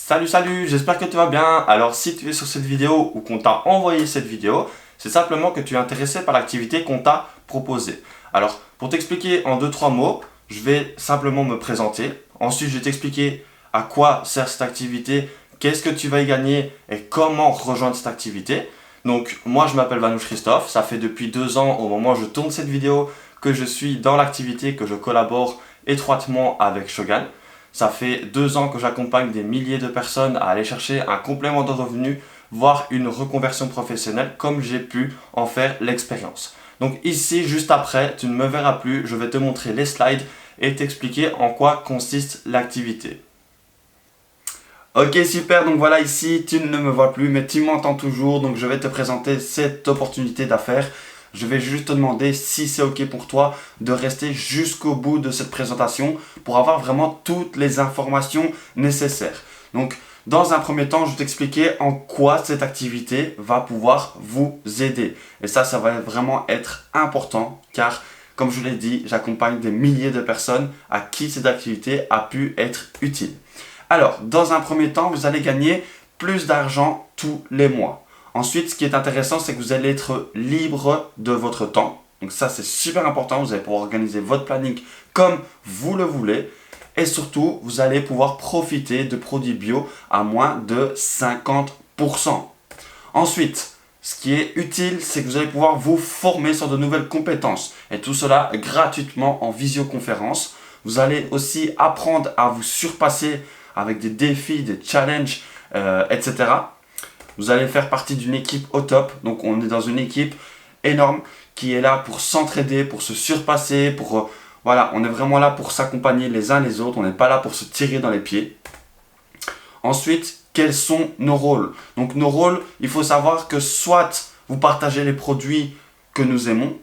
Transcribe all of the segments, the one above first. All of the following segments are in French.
Salut, j'espère que tu vas bien. Alors si tu es sur cette vidéo ou qu'on t'a envoyé cette vidéo, c'est simplement que tu es intéressé par l'activité qu'on t'a proposée. Alors pour t'expliquer en deux trois mots, je vais simplement me présenter. Ensuite je vais t'expliquer à quoi sert cette activité, qu'est-ce que tu vas y gagner et comment rejoindre cette activité. Donc moi je m'appelle Vanouche Christophe, ça fait depuis 2 ans au moment où je tourne cette vidéo que je suis dans l'activité, que je collabore étroitement avec Shogun. Ça fait 2 ans que j'accompagne des milliers de personnes à aller chercher un complément de revenu, voire une reconversion professionnelle, comme j'ai pu en faire l'expérience. Donc ici, juste après, tu ne me verras plus, je vais te montrer les slides et t'expliquer en quoi consiste l'activité. Ok, super, donc voilà, ici, tu ne me vois plus, mais tu m'entends toujours, donc je vais te présenter cette opportunité d'affaires. Je vais juste te demander si c'est ok pour toi de rester jusqu'au bout de cette présentation pour avoir vraiment toutes les informations nécessaires. Donc, dans un premier temps, je vais t'expliquer en quoi cette activité va pouvoir vous aider. Et ça va vraiment être important car, comme je l'ai dit, j'accompagne des milliers de personnes à qui cette activité a pu être utile. Alors, dans un premier temps, vous allez gagner plus d'argent tous les mois. Ensuite, ce qui est intéressant, c'est que vous allez être libre de votre temps. Donc ça, c'est super important. Vous allez pouvoir organiser votre planning comme vous le voulez. Et surtout, vous allez pouvoir profiter de produits bio à moins de 50%. Ensuite, ce qui est utile, c'est que vous allez pouvoir vous former sur de nouvelles compétences. Et tout cela gratuitement en visioconférence. Vous allez aussi apprendre à vous surpasser avec des défis, des challenges, etc. Vous allez faire partie d'une équipe au top. Donc on est dans une équipe énorme qui est là pour s'entraider, pour se surpasser, voilà, on est vraiment là pour s'accompagner les uns les autres. On n'est pas là pour se tirer dans les pieds. Ensuite, quels sont nos rôles? Donc nos rôles, il faut savoir que soit vous partagez les produits que nous aimons,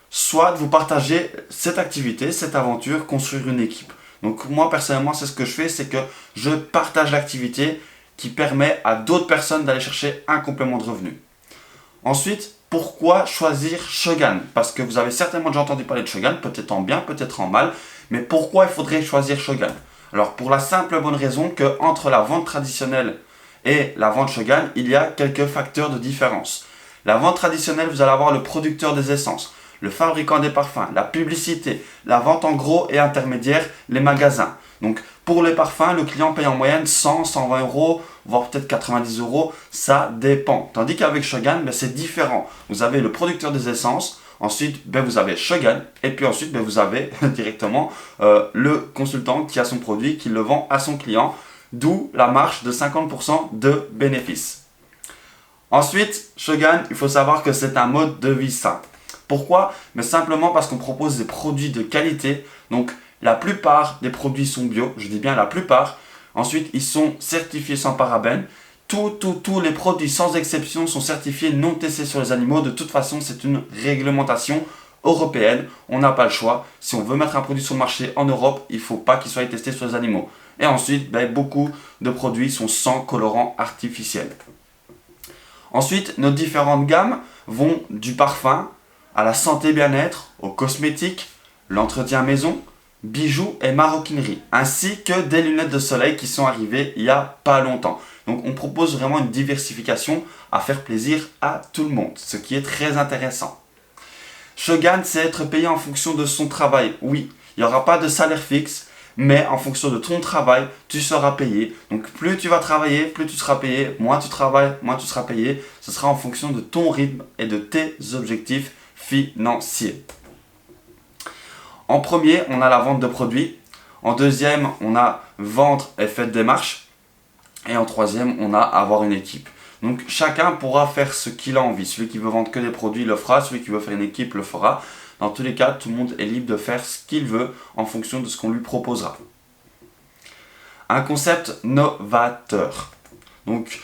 soit vous partagez cette activité, cette aventure, construire une équipe. Donc moi personnellement, c'est ce que je fais, c'est que je partage l'activité qui permet à d'autres personnes d'aller chercher un complément de revenu. Ensuite, pourquoi choisir Shogun? Parce que vous avez certainement déjà entendu parler de Shogun, peut-être en bien, peut-être en mal, mais pourquoi il faudrait choisir Shogun? Alors pour la simple et bonne raison que entre la vente traditionnelle et la vente Shogun, il y a quelques facteurs de différence. La vente traditionnelle, vous allez avoir le producteur des essences, le fabricant des parfums, la publicité, la vente en gros et intermédiaire, les magasins. Donc pour les parfums, le client paye en moyenne 100, 120 euros, voire peut-être 90 euros, ça dépend. Tandis qu'avec Shogun, c'est différent. Vous avez le producteur des essences, ensuite vous avez Shogun, et puis ensuite vous avez directement le consultant qui a son produit, qui le vend à son client, d'où la marge de 50% de bénéfice. Ensuite, Shogun, il faut savoir que c'est un mode de vie sain. Pourquoi? Mais simplement parce qu'on propose des produits de qualité. Donc la plupart des produits sont bio, je dis bien la plupart. Ensuite, ils sont certifiés sans parabènes. Tous les produits sans exception sont certifiés non testés sur les animaux. De toute façon, c'est une réglementation européenne. On n'a pas le choix. Si on veut mettre un produit sur le marché en Europe, il ne faut pas qu'il soit testé sur les animaux. Et ensuite, beaucoup de produits sont sans colorant artificiel. Ensuite, nos différentes gammes vont du parfum à la santé bien-être, aux cosmétiques, l'entretien maison, bijoux et maroquinerie, ainsi que des lunettes de soleil qui sont arrivées il n'y a pas longtemps. Donc on propose vraiment une diversification à faire plaisir à tout le monde, ce qui est très intéressant. Shogun, c'est être payé en fonction de son travail. Oui, il n'y aura pas de salaire fixe, mais en fonction de ton travail, tu seras payé. Donc plus tu vas travailler, plus tu seras payé. Moins tu travailles, moins tu seras payé. Ce sera en fonction de ton rythme et de tes objectifs financiers. En premier, on a la vente de produits. En deuxième, on a vendre et faire des démarches. Et en troisième, on a avoir une équipe. Donc chacun pourra faire ce qu'il a envie. Celui qui veut vendre que des produits le fera. Celui qui veut faire une équipe le fera. Dans tous les cas, tout le monde est libre de faire ce qu'il veut en fonction de ce qu'on lui proposera. Un concept novateur. Donc,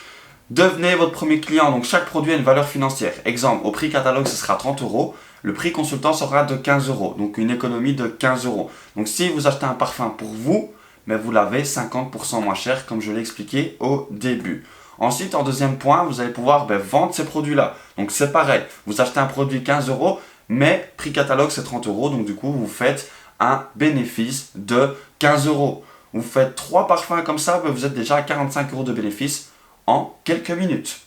devenez votre premier client. Donc, chaque produit a une valeur financière. Exemple, au prix catalogue, ce sera 30 euros. Le prix consultant sera de 15 euros. Donc, une économie de 15 euros. Donc, si vous achetez un parfum pour vous, mais vous l'avez 50% moins cher, comme je l'ai expliqué au début. Ensuite, en deuxième point, vous allez pouvoir vendre ces produits-là. Donc, c'est pareil. Vous achetez un produit 15 euros. Mais prix catalogue c'est 30 euros, donc du coup vous faites un bénéfice de 15 euros. Vous faites 3 parfums comme ça, vous êtes déjà à 45 € de bénéfice en quelques minutes.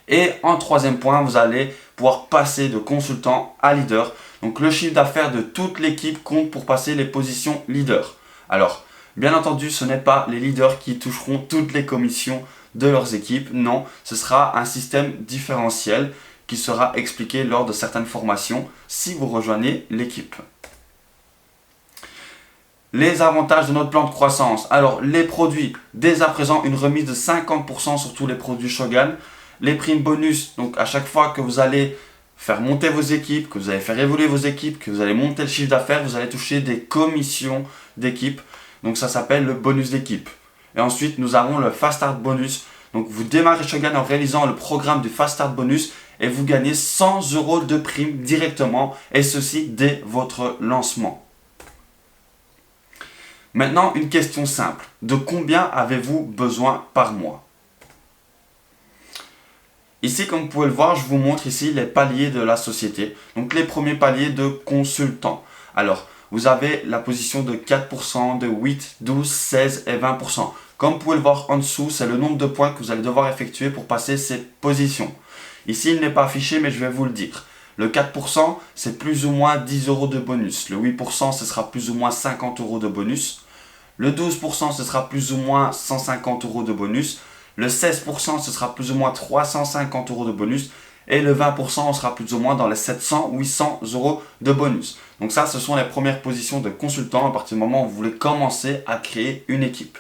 Et en troisième point, vous allez pouvoir passer de consultant à leader. Donc le chiffre d'affaires de toute l'équipe compte pour passer les positions leader. Alors, bien entendu, ce n'est pas les leaders qui toucheront toutes les commissions de leurs équipes. Non, ce sera un système différentiel qui sera expliqué lors de certaines formations si vous rejoignez l'équipe. Les avantages de notre plan de croissance. Alors, les produits, dès à présent, une remise de 50% sur tous les produits Shogun. Les primes bonus, donc à chaque fois que vous allez faire monter vos équipes, que vous allez faire évoluer vos équipes, que vous allez monter le chiffre d'affaires, vous allez toucher des commissions d'équipe. Donc ça s'appelle le bonus d'équipe. Et ensuite, nous avons le Fast Start Bonus. Donc vous démarrez Shogun en réalisant le programme du Fast Start Bonus et vous gagnez 100 € de prime directement, et ceci dès votre lancement. Maintenant, une question simple. De combien avez-vous besoin par mois ? Ici, comme vous pouvez le voir, je vous montre ici les paliers de la société. Donc les premiers paliers de consultant. Alors, vous avez la position de 4%, de 8, 12, 16 et 20%. Comme vous pouvez le voir en dessous, c'est le nombre de points que vous allez devoir effectuer pour passer ces positions. Ici, il n'est pas affiché, mais je vais vous le dire. Le 4%, c'est plus ou moins 10 € de bonus. Le 8%, ce sera plus ou moins 50 € de bonus. Le 12%, ce sera plus ou moins 150 € de bonus. Le 16%, ce sera plus ou moins 350 € de bonus. Et le 20%, on sera plus ou moins dans les 700-800 € de bonus. Donc ça, ce sont les premières positions de consultant à partir du moment où vous voulez commencer à créer une équipe.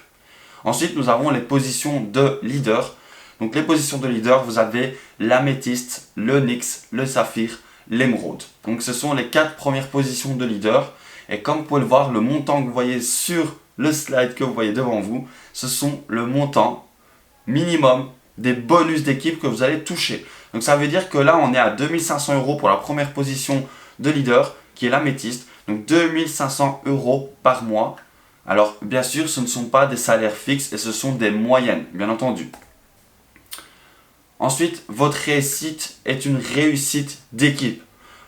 Ensuite, nous avons les positions de leader. Donc les positions de leader, vous avez l'améthyste, l'onyx, le saphir, l'émeraude. Donc ce sont les 4 premières positions de leader. Et comme vous pouvez le voir, le montant que vous voyez sur le slide que vous voyez devant vous, ce sont le montant minimum des bonus d'équipe que vous allez toucher. Donc ça veut dire que là, on est à 2500 € pour la première position de leader, qui est l'améthyste. Donc 2500 € par mois. Alors bien sûr, ce ne sont pas des salaires fixes et ce sont des moyennes, bien entendu. Ensuite, votre réussite est une réussite d'équipe.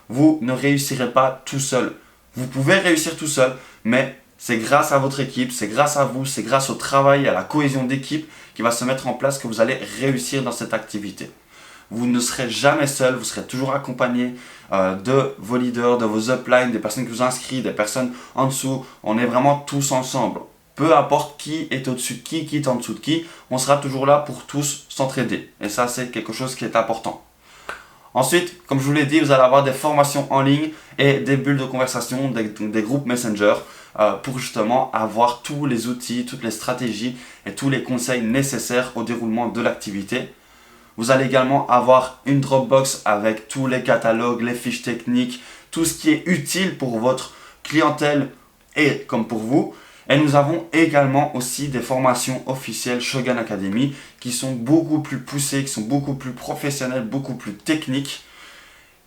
Vous ne réussirez pas tout seul. Vous pouvez réussir tout seul, mais c'est grâce à votre équipe, c'est grâce à vous, c'est grâce au travail, à la cohésion d'équipe qui va se mettre en place que vous allez réussir dans cette activité. Vous ne serez jamais seul, vous serez toujours accompagné de vos leaders, de vos uplines, des personnes qui vous inscrivent, des personnes en dessous. On est vraiment tous ensemble. Peu importe qui est au-dessus de qui est en dessous de qui, on sera toujours là pour tous s'entraider. Et ça, c'est quelque chose qui est important. Ensuite, comme je vous l'ai dit, vous allez avoir des formations en ligne et des bulles de conversation, des groupes Messenger pour justement avoir tous les outils, toutes les stratégies et tous les conseils nécessaires au déroulement de l'activité. Vous allez également avoir une Dropbox avec tous les catalogues, les fiches techniques, tout ce qui est utile pour votre clientèle et comme pour vous. Et nous avons également aussi des formations officielles Shogun Academy qui sont beaucoup plus poussées, qui sont beaucoup plus professionnelles, beaucoup plus techniques,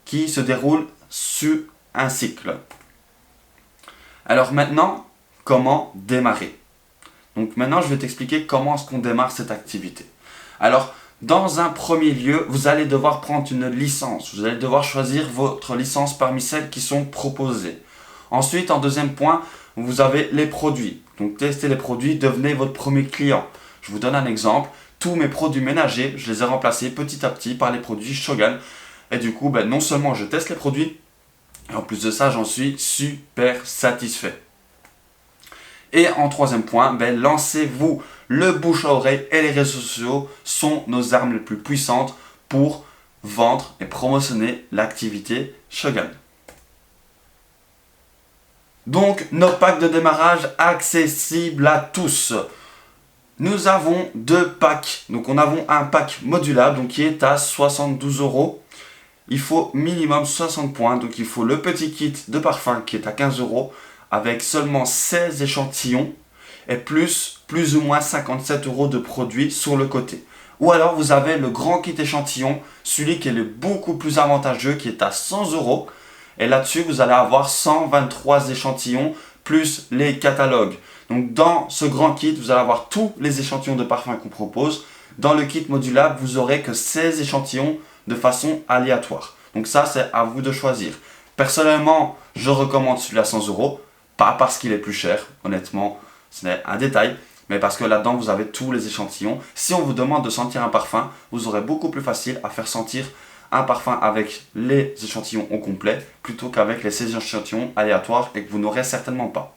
qui se déroulent sur un cycle. Alors maintenant, comment démarrer? Donc maintenant, je vais t'expliquer comment est-ce qu'on démarre cette activité. Alors, dans un premier lieu, vous allez devoir prendre une licence. Vous allez devoir choisir votre licence parmi celles qui sont proposées. Ensuite, en deuxième point, vous avez les produits. Donc, testez les produits, devenez votre premier client. Je vous donne un exemple. Tous mes produits ménagers, je les ai remplacés petit à petit par les produits Shogun. Et du coup, non seulement je teste les produits, et en plus de ça, j'en suis super satisfait. Et en troisième point, lancez-vous. Le bouche à oreille et les réseaux sociaux sont nos armes les plus puissantes pour vendre et promotionner l'activité Shogun. Donc, nos packs de démarrage accessibles à tous. Nous avons 2 packs. Donc, on a un pack modulable donc, qui est à 72 €. Il faut minimum 60 points. Donc, il faut le petit kit de parfum qui est à 15 € avec seulement 16 échantillons et plus ou moins 57 € de produits sur le côté. Ou alors, vous avez le grand kit échantillon, celui qui est beaucoup plus avantageux, qui est à 100 €. Et là-dessus, vous allez avoir 123 échantillons plus les catalogues. Donc, dans ce grand kit, vous allez avoir tous les échantillons de parfum qu'on propose. Dans le kit modulable, vous n'aurez que 16 échantillons de façon aléatoire. Donc ça, c'est à vous de choisir. Personnellement, je recommande celui à 100 €. Pas parce qu'il est plus cher, honnêtement. C'est un détail, mais parce que là-dedans, vous avez tous les échantillons. Si on vous demande de sentir un parfum, vous aurez beaucoup plus facile à faire sentir un parfum avec les échantillons au complet plutôt qu'avec les 16 échantillons aléatoires et que vous n'aurez certainement pas.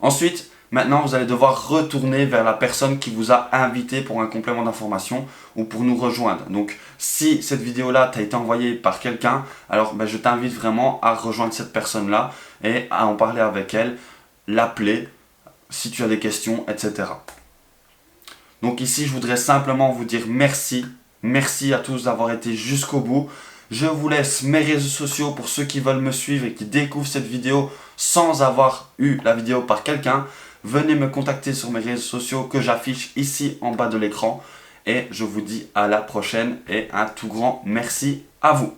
Ensuite, maintenant, vous allez devoir retourner vers la personne qui vous a invité pour un complément d'information ou pour nous rejoindre. Donc, si cette vidéo-là t'a été envoyée par quelqu'un, alors je t'invite vraiment à rejoindre cette personne-là et à en parler avec elle, l'appeler si tu as des questions, etc. Donc ici, je voudrais simplement vous dire merci. Merci à tous d'avoir été jusqu'au bout. Je vous laisse mes réseaux sociaux pour ceux qui veulent me suivre et qui découvrent cette vidéo sans avoir eu la vidéo par quelqu'un. Venez me contacter sur mes réseaux sociaux que j'affiche ici en bas de l'écran. Et je vous dis à la prochaine et un tout grand merci à vous.